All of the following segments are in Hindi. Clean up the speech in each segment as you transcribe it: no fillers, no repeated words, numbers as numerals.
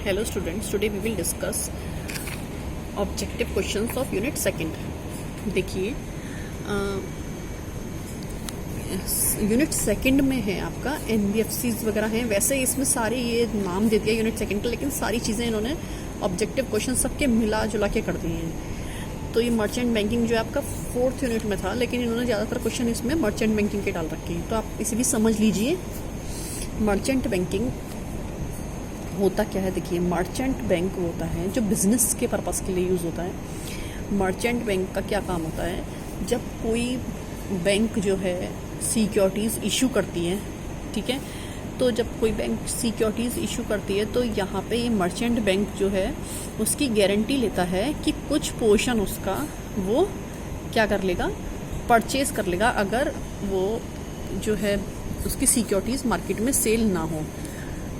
Hello students, today we will discuss objective questions of unit second. देखिए यूनिट सेकंड में है आपका NBFCs वगैरह हैं। वैसे इसमें सारे ये नाम दे दिया यूनिट सेकंड का, लेकिन सारी चीज़ें इन्होंने ऑब्जेक्टिव क्वेश्चन सबके मिला जुला के कर दिए हैं। तो ये मर्चेंट बैंकिंग जो है आपका फोर्थ यूनिट में था, लेकिन इन्होंने ज़्यादातर क्वेश्चन इसमें मर्चेंट बैंकिंग के डाल रखे हैं, तो आप इसे भी समझ लीजिए। मर्चेंट बैंकिंग होता क्या है? देखिए, मर्चेंट बैंक होता है जो बिजनेस के पर्पस के लिए यूज़ होता है। मर्चेंट बैंक का क्या काम होता है? जब कोई बैंक जो है सिक्योरिटीज़ इशू करती है, ठीक है, तो जब कोई बैंक सिक्योरिटीज़ इशू करती है तो यहाँ पे ये मर्चेंट बैंक जो है उसकी गारंटी लेता है कि कुछ पोर्शन उसका वो क्या कर लेगा, परचेज कर लेगा, अगर वो जो है उसकी सिक्योरिटीज़ मार्केट में सेल ना हो।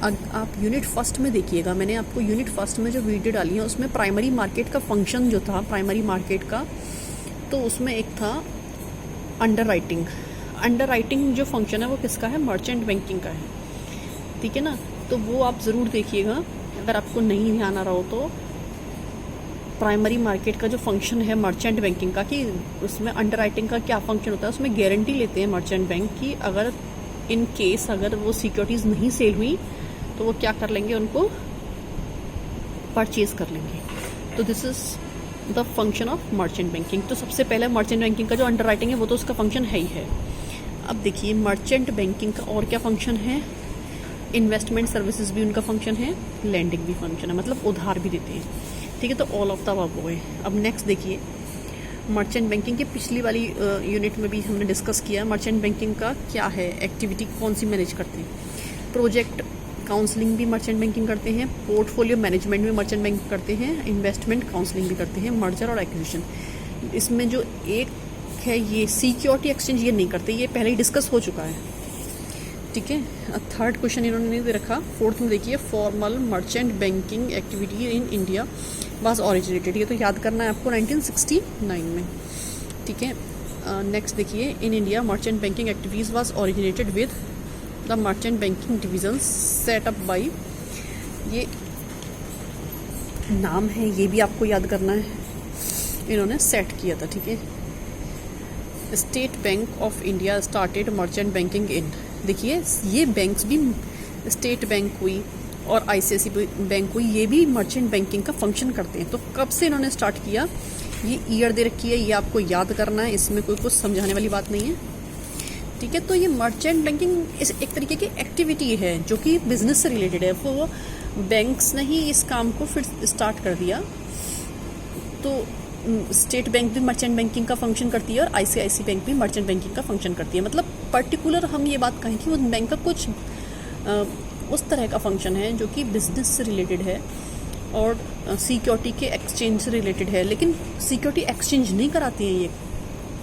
आप यूनिट फर्स्ट में देखिएगा, मैंने आपको यूनिट फर्स्ट में जो वीडियो डाली है उसमें प्राइमरी मार्केट का फंक्शन जो था, प्राइमरी मार्केट का, तो उसमें एक था अंडर राइटिंग। अंडर राइटिंग जो फंक्शन है वो किसका है? मर्चेंट बैंकिंग का है, ठीक है ना। तो वो आप ज़रूर देखिएगा, अगर आपको नहीं ध्यान आ रहा हो तो। प्राइमरी मार्केट का जो फंक्शन है मर्चेंट बैंकिंग का, कि उसमें अंडर राइटिंग का क्या फंक्शन होता है, उसमें गारंटी लेते हैं मर्चेंट बैंक की अगर इन केस अगर वो सिक्योरिटीज़ नहीं सेल हुई तो वो क्या कर लेंगे, उनको परचेज कर लेंगे। तो this is the function of merchant banking. तो सबसे पहले मर्चेंट बैंकिंग का जो अंडर राइटिंग है वो तो उसका फंक्शन है ही है। अब देखिए, मर्चेंट बैंकिंग का और क्या फंक्शन है? इन्वेस्टमेंट सर्विसेज भी उनका फंक्शन है, लैंडिंग भी फंक्शन है, मतलब उधार भी देते हैं, ठीक है। तो ऑल ऑफ द अबव हो गए। अब नेक्स्ट देखिए, मर्चेंट बैंकिंग की पिछली वाली यूनिट में भी हमने डिस्कस किया मर्चेंट बैंकिंग का क्या है, एक्टिविटी कौन सी मैनेज करते हैं। प्रोजेक्ट काउंसलिंग भी मर्चेंट बैंकिंग करते हैं, पोर्टफोलियो मैनेजमेंट भी मर्चेंट बैंकिंग करते हैं, इन्वेस्टमेंट काउंसलिंग भी करते हैं, मर्जर और एक्विजिशन। इसमें जो एक है ये सिक्योरिटी एक्सचेंज, ये नहीं करते, ये पहले ही डिस्कस हो चुका है, ठीक है। थर्ड क्वेश्चन इन्होंने नहीं दे रखा। फोर्थ में देखिए, formal merchant banking activity in India was originated, ये तो याद करना है आपको, 1969 में, ठीक है। नेक्स्ट देखिए, in India merchant banking activities was originated with the merchant banking division set up by, ये नाम है, ये भी आपको याद करना है, इन्होंने सेट किया था, ठीक है। State bank of India started merchant banking इन, देखिए ये बैंक्स भी, स्टेट बैंक हुई और ICICI बैंक हुई, ये भी मर्चेंट बैंकिंग का फंक्शन करते हैं। तो कब से इन्होंने स्टार्ट किया, ये ईयर दे रखी है, ये आपको याद करना है, इसमें कोई कुछ समझाने वाली बात नहीं है, ठीक है। तो ये मर्चेंट बैंकिंग इस एक तरीके की एक्टिविटी है जो कि बिजनेस से रिलेटेड है, वो बैंक्स ने ही इस काम को फिर स्टार्ट कर दिया। तो स्टेट बैंक भी मर्चेंट बैंकिंग का फंक्शन करती है और ICICI बैंक भी मर्चेंट बैंकिंग का फंक्शन करती है। मतलब पर्टिकुलर हम ये बात कहें कि वो बैंक का कुछ उस तरह का फंक्शन है जो कि बिजनेस से रिलेटेड है और सिक्योरिटी के एक्सचेंज से रिलेटेड है, लेकिन सिक्योरिटी एक्सचेंज नहीं कराती हैं ये,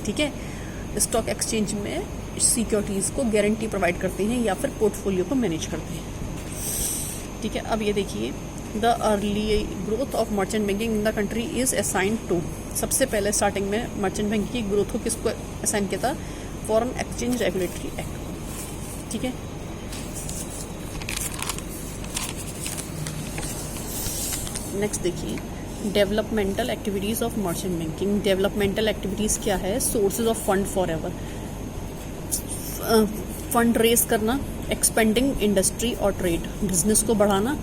ठीक है। स्टॉक एक्सचेंज में सिक्योरिटीज़ को गारंटी प्रोवाइड करते हैं या फिर पोर्टफोलियो को मैनेज करते हैं, ठीक है। अब ये देखिए, the early growth of merchant banking in the country is assigned to, सबसे पहले स्टार्टिंग में मर्चेंट बैंकिंग की ग्रोथ को किसको असाइन किया था? फॉरेन एक्सचेंज रेगुलेटरी एक्ट, ठीक है। नेक्स्ट देखिए, developmental activities of merchant banking. Developmental activities क्या है? Sources of fund for ever, fund raise करना, एक्सपेंडिंग इंडस्ट्री और ट्रेड, बिजनेस को बढ़ाना,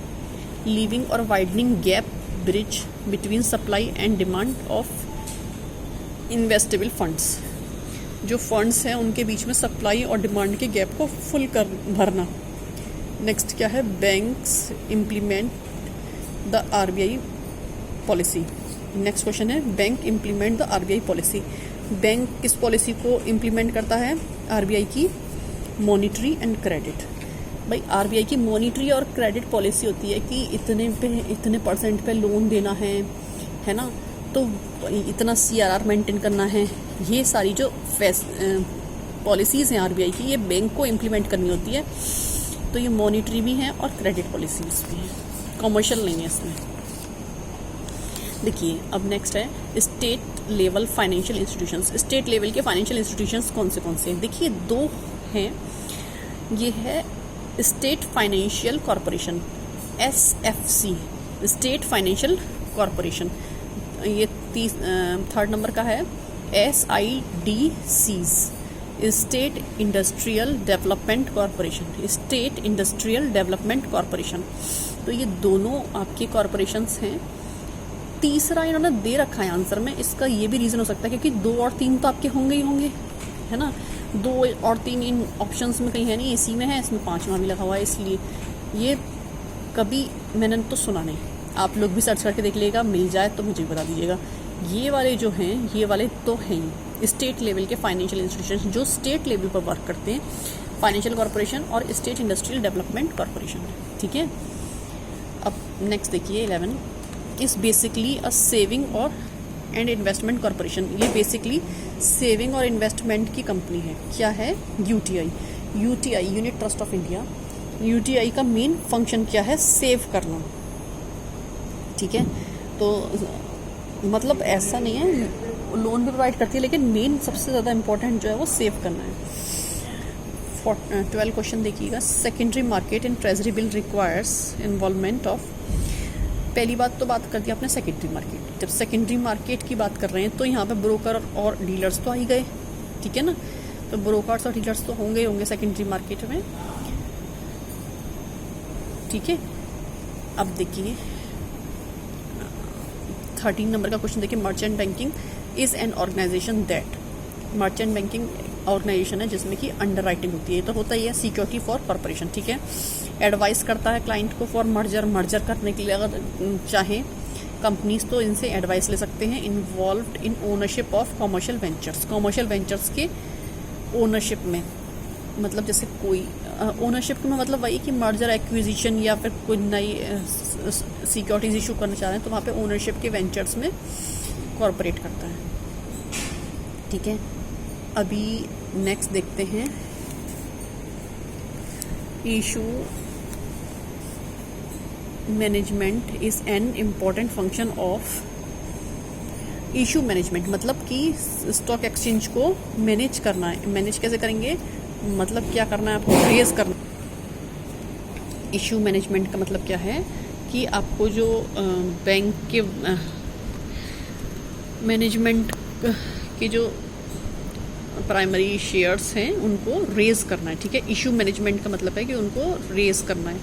लीविंग और widening gap bridge between supply and demand of investable funds, जो फंड्स हैं उनके बीच में सप्लाई और डिमांड के गैप को फुल कर भरना। नेक्स्ट क्या है? Banks implement the RBI policy. Next question है, bank implement the RBI policy. Bank किस पॉलिसी को इम्प्लीमेंट करता है? RBI की मॉनिटरी एंड क्रेडिट। भाई RBI की मॉनिटरी और क्रेडिट पॉलिसी होती है कि इतने % पे लोन देना है ना, तो इतना CRR मेंटेन करना है। ये सारी जो पॉलिसीज़ हैं RBI की, ये बैंक को इम्प्लीमेंट करनी होती है। तो ये मॉनिटरी भी हैं और क्रेडिट पॉलिसीज़ भी हैं, कॉमर्शियल नहीं है इसमें। देखिए, अब नेक्स्ट है state level financial institutions. State level के फाइनेंशियल इंस्टीट्यूशंस कौन से हैं? देखिए, दो हैं, ये है state financial corporation SFC, state financial corporation. ये थर्ड नंबर का है SIDCs, state industrial development corporation, state industrial development corporation. तो ये दोनों आपके कॉरपोरेशंस हैं। तीसरा इन्होंने दे रखा है आंसर में, इसका ये भी रीज़न हो सकता है क्योंकि 2 और 3 तो आपके होंगे ही होंगे, है ना। 2 और 3 इन ऑप्शंस में कहीं है नहीं, इसी में है, इसमें 5वां भी लगा हुआ है, इसलिए ये कभी मैंने तो सुना नहीं। आप लोग भी सर्च करके देख लीजिएगा, मिल जाए तो मुझे बता दीजिएगा। ये वाले जो हैं, ये वाले तो हैं ही स्टेट लेवल के फाइनेंशियल इंस्टीट्यूशन जो स्टेट लेवल पर वर्क करते हैं, फाइनेंशियल कॉरपोरेशन और स्टेट इंडस्ट्रियल डेवलपमेंट कॉरपोरेशन, ठीक है। अब नेक्स्ट देखिए 11 इस बेसिकली अ सेविंग और एंड इन्वेस्टमेंट कॉरपोरेशन। ये बेसिकली सेविंग और इन्वेस्टमेंट की कंपनी है। क्या है? UTI, unit trust of India. UTI का मेन फंक्शन क्या है? सेव करना, ठीक है। तो मतलब ऐसा नहीं है, लोन भी प्रोवाइड करती है, लेकिन मेन सबसे ज़्यादा इंपॉर्टेंट जो है वो सेव करना है। 12 क्वेश्चन देखिएगा। Secondary market in treasury bill requires involvement of. पहली बात तो बात कर दी आपने सेकेंडरी मार्केट। जब सेकेंडरी मार्केट की बात कर रहे हैं तो यहाँ पे ब्रोकर और डीलर्स तो आ ही गए, ठीक है ना। तो ब्रोकर्स और डीलर्स तो होंगे सेकेंडरी मार्केट में, ठीक है। अब देखिए 13 नंबर का क्वेश्चन देखिए। Merchant banking is an organisation that, merchant banking organisation है जिसमें कि अंडर राइटिंग होती है, तो होता ही है सिक्योरिटी फॉर कॉर्पोरेशन, ठीक है। एडवाइस करता है क्लाइंट को फॉर मर्जर करने के लिए, अगर चाहे कंपनीज तो इनसे एडवाइस ले सकते हैं। Involved in ownership of commercial ventures के ओनरशिप में, मतलब जैसे कोई ओनरशिप में मतलब वही कि मर्जर एक्विजिशन या फिर कोई नई सिक्योरिटीज इशू करना चाह रहे हैं तो वहाँ पे ओनरशिप के वेंचर्स में कॉर्पोरेट करता है, ठीक है। अभी नेक्स्ट देखते हैं issue management is an important function of. Issue management मतलब कि स्टॉक एक्सचेंज को मैनेज करना है। मैनेज कैसे करेंगे? मतलब क्या करना है आपको? रेज करना। इशू मैनेजमेंट का मतलब क्या है कि आपको जो बैंक के मैनेजमेंट के जो प्राइमरी शेयर्स हैं उनको रेज करना है, ठीक है। इशू मैनेजमेंट का मतलब है कि उनको रेज करना है।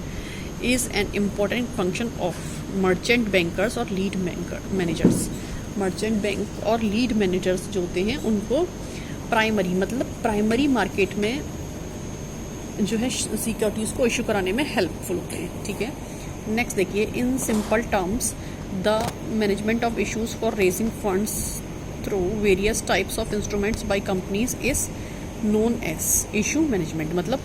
Is an important function of merchant bankers और लीड मैनेजर्स। मर्चेंट बैंक और लीड मैनेजर्स जो होते हैं उनको प्राइमरी मतलब प्राइमरी मार्केट में जो है सिक्योरिटीज़ को इशू कराने में हेल्पफुल होते हैं, ठीक है। नेक्स्ट देखिए। In simple terms the management of issues for raising funds through various types of instruments by companies is known as issue management. मतलब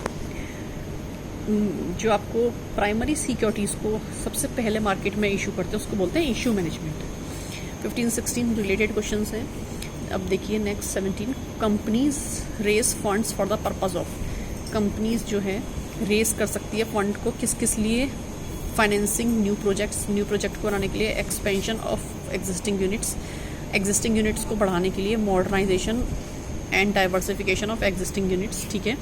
जो आपको प्राइमरी सिक्योरिटीज़ को सबसे पहले मार्केट में इशू करते हैं उसको बोलते हैं इशू मैनेजमेंट। 15-16 रिलेटेड क्वेश्चंस हैं। अब देखिए next 17 companies raise funds for the purpose of. Companies जो है रेज कर सकती है फंड को किस किस लिए? फाइनेंसिंग न्यू प्रोजेक्ट को बनाने के लिए, एक्सपेंशन ऑफ एग्जिस्टिंग यूनिट्स को बढ़ाने के लिए, modernisation and diversification of existing units, ठीक है।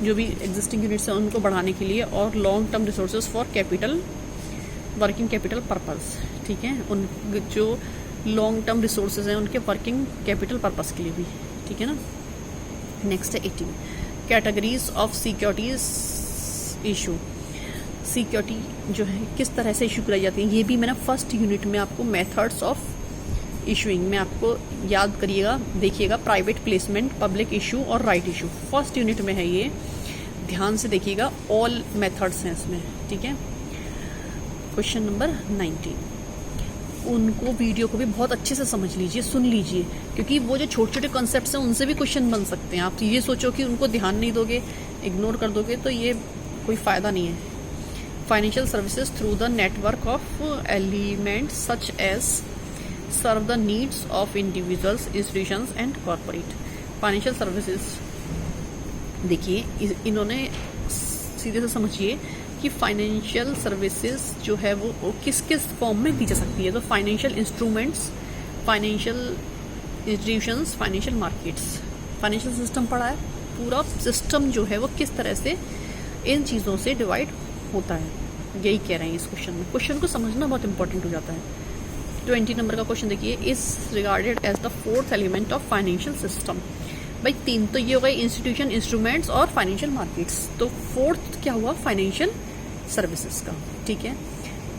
जो भी एग्जिस्टिंग यूनिट्स हैं उनको बढ़ाने के लिए, और long term resources for capital working capital purpose, ठीक है। उन जो लॉन्ग टर्म रिसोर्सेज हैं उनके वर्किंग कैपिटल पर्पस के लिए भी, ठीक है ना। नेक्स्ट है 18 categories of securities issue. Security जो है किस तरह से इशू कराई जाती है, ये भी मैंने फर्स्ट यूनिट में आपको मेथड्स ऑफ इशूइंग में आपको याद करिएगा, देखिएगा। प्राइवेट प्लेसमेंट, पब्लिक इशू और राइट इशू फर्स्ट यूनिट में है, ये ध्यान से देखिएगा। ऑल मेथड्स हैं इसमें, ठीक है। क्वेश्चन नंबर 19 उनको वीडियो को भी बहुत अच्छे से समझ लीजिए, सुन लीजिए, क्योंकि वो जो छोटे छोटे कॉन्सेप्ट्स हैं उनसे भी क्वेश्चन बन सकते हैं। आप ये सोचो कि उनको ध्यान नहीं दोगे, इग्नोर कर दोगे, तो ये कोई फ़ायदा नहीं है। Financial services through the network of elements such as serve the needs of individuals, institutions and corporate. Financial services देखिए इन्होंने सीधे से समझिए कि फाइनेंशियल सर्विसेज जो है वो किस किस फॉर्म में दी जा सकती है। तो financial instruments, financial institutions, financial markets, financial system पढ़ा है। पूरा सिस्टम जो है वो किस तरह से इन चीज़ों से डिवाइड होता है। यही कह रहे हैं इस क्वेश्चन में। क्वेश्चन को समझना बहुत इंपॉर्टेंट हो जाता है। 20 नंबर का क्वेश्चन देखिए, is regarded as the fourth element of financial system. भाई 3 तो ये हो गए, इंस्टीट्यूशन, इंस्ट्रूमेंट्स और फाइनेंशियल मार्केट्स। तो फोर्थ क्या हुआ, फाइनेंशियल सर्विसेज का। ठीक है,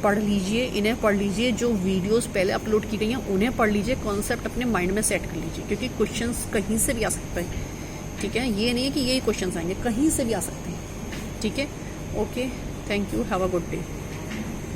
पढ़ लीजिए, इन्हें पढ़ लीजिए, जो वीडियोस पहले अपलोड की गई हैं उन्हें पढ़ लीजिए, कॉन्सेप्ट अपने माइंड में सेट कर लीजिए, क्योंकि क्वेश्चंस कहीं से भी आ सकते हैं। ठीक है, ये नहीं है कि यही क्वेश्चंस आएंगे, कहीं से भी आ सकते हैं। ठीक है, okay, thank you, have a good day.